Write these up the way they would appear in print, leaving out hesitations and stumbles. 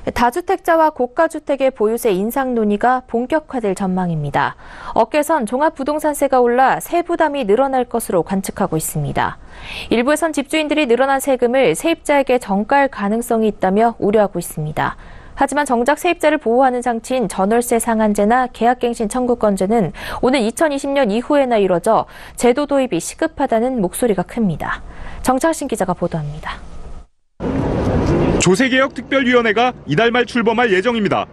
다주택자와 고가주택의 보유세 인상 논의가 본격화될 전망입니다. 업계선 종합부동산세가 올라 세부담이 늘어날 것으로 관측하고 있습니다. 일부에선 집주인들이 늘어난 세금을 세입자에게 전가할 가능성이 있다며 우려하고 있습니다. 하지만 정작 세입자를 보호하는 장치인 전월세 상한제나 계약갱신 청구권제는 오는 2020년 이후에나 이뤄져 제도 도입이 시급하다는 목소리가 큽니다. 정창신 기자가 보도합니다. 조세개혁특별위원회가 이달 말 출범할 예정입니다.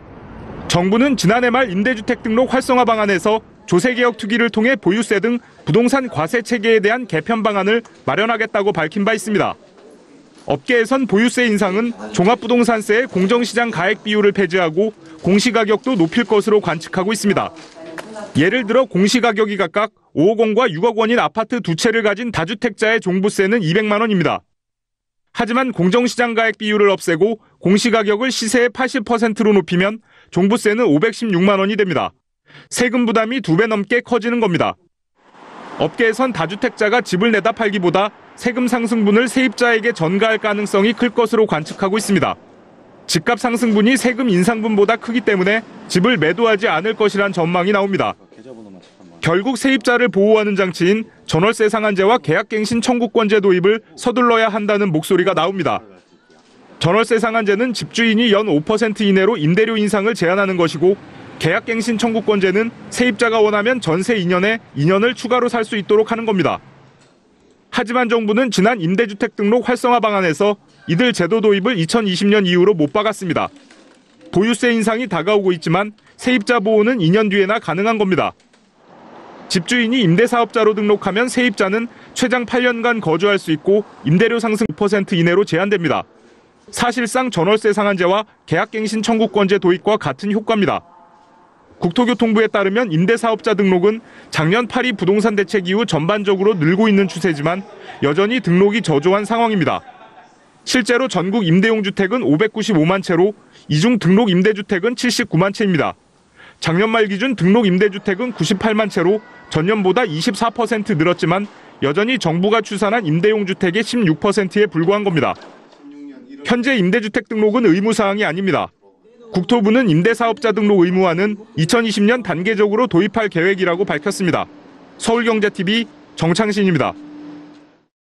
정부는 지난해 말 임대주택 등록 활성화 방안에서 조세개혁 특위를 통해 보유세 등 부동산 과세 체계에 대한 개편 방안을 마련하겠다고 밝힌 바 있습니다. 업계에선 보유세 인상은 종합부동산세의 공정시장 가액 비율을 폐지하고 공시가격도 높일 것으로 관측하고 있습니다. 예를 들어 공시가격이 각각 5억 원과 6억 원인 아파트 두 채를 가진 다주택자의 종부세는 200만 원입니다. 하지만 공정시장 가액 비율을 없애고 공시가격을 시세의 80%로 높이면 종부세는 516만 원이 됩니다. 세금 부담이 2배 넘게 커지는 겁니다. 업계에선 다주택자가 집을 내다 팔기보다 세금 상승분을 세입자에게 전가할 가능성이 클 것으로 관측하고 있습니다. 집값 상승분이 세금 인상분보다 크기 때문에 집을 매도하지 않을 것이란 전망이 나옵니다. 결국 세입자를 보호하는 장치인 전월세 상한제와 계약갱신 청구권제 도입을 서둘러야 한다는 목소리가 나옵니다. 전월세 상한제는 집주인이 연 5% 이내로 임대료 인상을 제한하는 것이고 계약갱신 청구권제는 세입자가 원하면 전세 2년에 2년을 추가로 살 수 있도록 하는 겁니다. 하지만 정부는 지난 임대주택 등록 활성화 방안에서 이들 제도 도입을 2020년 이후로 못 박았습니다. 보유세 인상이 다가오고 있지만 세입자 보호는 2년 뒤에나 가능한 겁니다. 집주인이 임대사업자로 등록하면 세입자는 최장 8년간 거주할 수 있고 임대료 상승 5% 이내로 제한됩니다. 사실상 전월세 상한제와 계약갱신 청구권제 도입과 같은 효과입니다. 국토교통부에 따르면 임대사업자 등록은 작년 8.2 부동산 대책 이후 전반적으로 늘고 있는 추세지만 여전히 등록이 저조한 상황입니다. 실제로 전국 임대용 주택은 595만 채로 이 중 등록 임대주택은 79만 채입니다. 작년 말 기준 등록 임대주택은 98만 채로 전년보다 24% 늘었지만 여전히 정부가 추산한 임대용 주택의 16%에 불과한 겁니다. 현재 임대주택 등록은 의무사항이 아닙니다. 국토부는 임대사업자 등록 의무화는 2020년 단계적으로 도입할 계획이라고 밝혔습니다. 서울경제TV 정창신입니다.